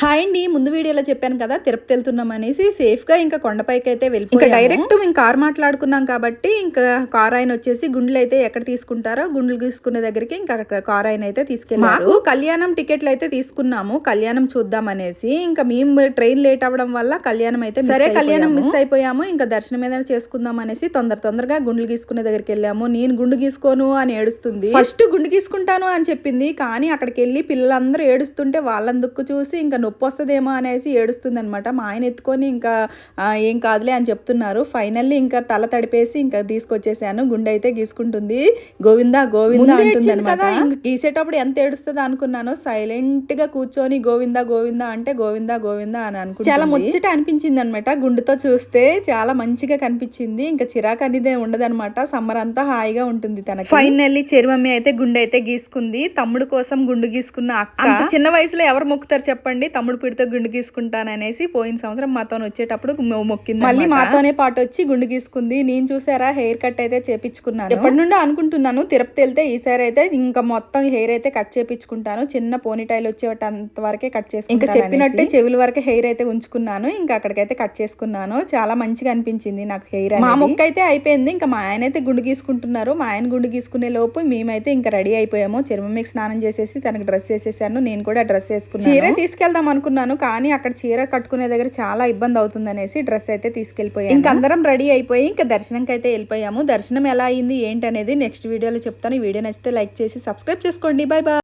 Hi అండి. ముందు వీడియోలో చెప్పాను కదా తిరుపతి వెళ్తున్నాం అనేసి. సేఫ్గా ఇంకా కొండపైకి అయితే వెళ్ళిపోయాము. ఇంకా డైరెక్ట్ మేము కార్ మాట్లాడుకున్నాం కాబట్టి ఇంకా కార్ ఆయన వచ్చేసి గుండ్లు అయితే ఎక్కడ తీసుకుంటారో గుండ్లు తీసుకునే దగ్గరికి ఇంకా కార్ ఆయన అయితే తీసుకెళ్ళారు. మాకు కళ్యాణం టికెట్లు అయితే తీసుకున్నాము కళ్యాణం చూద్దాం అనేసి. ఇంకా మేము ట్రైన్ లేట్ అవ్వడం వల్ల కళ్యాణం అయితే సరే కళ్యాణం మిస్ అయిపోయాము. ఇంకా దర్శనం ఏదైనా చేసుకుందాం అనేసి తొందరగా గుండ్లు గీసుకునే దగ్గరికి వెళ్ళాము. నేను గుండు గీసుకోను అని ఏడుస్తుంది. ఫస్ట్ గుండు గీసుకుంటాను అని చెప్పింది, కానీ అక్కడికి వెళ్ళి పిల్లలందరూ ఏడుస్తుంటే వాళ్ళని దుక్కు చూసి ఇంకా నొప్పి వస్తుందేమో అనేసి ఏడుస్తుంది అనమాట. మా ఆయన ఎత్తుకొని ఇంకా ఏం కాదులే అని చెప్తున్నారు. ఫైనల్లీ ఇంకా తల తడిపేసి ఇంకా తీసుకొచ్చేసాను. గుండె అయితే గీసుకుంటుంది. గోవిందా గోవిందా అంటుంది అనమాట. గీసేటప్పుడు ఎంత ఏడుస్తుందో అనుకున్నాను. సైలెంట్ గా కూర్చొని గోవిందా గోవిందా అంటే గోవిందా గోవిందా అని అనుకుంటా. చాలా ముచ్చట అనిపించింది అనమాట. గుండుతో చూస్తే చాలా మంచిగా కనిపించింది. ఇంకా చిరాకు అనేది ఉండదనమాట. సమ్మర్ అంతా హాయిగా ఉంటుంది తనకి. ఫైనల్లీ చెరుమమ్మి అయితే గుండె అయితే గీసుకుంది. తమ్ముడు కోసం గుండు గీసుకున్న అక్క. చిన్న వయసులో ఎవరు మొక్కుతారు చెప్పండి? తమ్ముడు పిడితో గుండు గీసుకుంటాననేసి పోయిన సంవత్సరం మాతో వచ్చేటప్పుడు మొక్కింది. మళ్ళీ మాతోనే పాటు వచ్చి గుండు గీసుకుంది. నేను చూసారా హెయిర్ కట్ అయితే చేపించుకున్నాను. ఎప్పటి నుండో అనుకుంటున్నాను తిరుపతి వెళ్తే ఈసారి అయితే ఇంకా మొత్తం హెయిర్ అయితే కట్ చేపించుకుంటాను. చిన్న పోనీ టైల్ వచ్చేటంత వరకే కట్ చేసుకుంటాను. ఇంకా చెప్పినట్టే చెవుల వరకు హెయిర్ అయితే ఉంచుకున్నాను. ఇంకా అక్కడికైతే కట్ చేసుకున్నాను. చాలా మంచిగా అనిపించింది నాకు హెయిర్. మా మొక్క అయితే అయిపోయింది. ఇంకా మా ఆయన అయితే గుండు గీసుకుంటున్నారు. మా ఆయన గుండు గీసుకునే లోపు మేమైతే ఇంకా రెడీ అయిపోయాము. చెరుమమ్మకి స్నానం చేసేసి తనకు డ్రెస్ వేసేసాను. నేను కూడా డ్రెస్ వేసుకున్నాను. చీర తీసుకెళ్దాం అనుకున్నాను, కానీ అక్కడ చీర కట్టుకునే దగ్గర చాలా ఇబ్బంది అవుతుంది అనేసి డ్రెస్ అయితే తీసుకెళ్లిపోయాను. ఇంకా అందరం రెడీ అయిపోయి ఇంకా దర్శనంకి అయితే వెళ్ళిపోయాము. దర్శనం ఎలా అయింది ఏంటి అనేది నెక్స్ట్ వీడియోలో చెప్తాను. ఈ వీడియో నచ్చితే లైక్ చేసి సబ్స్క్రైబ్ చేసుకోండి. Bye bye.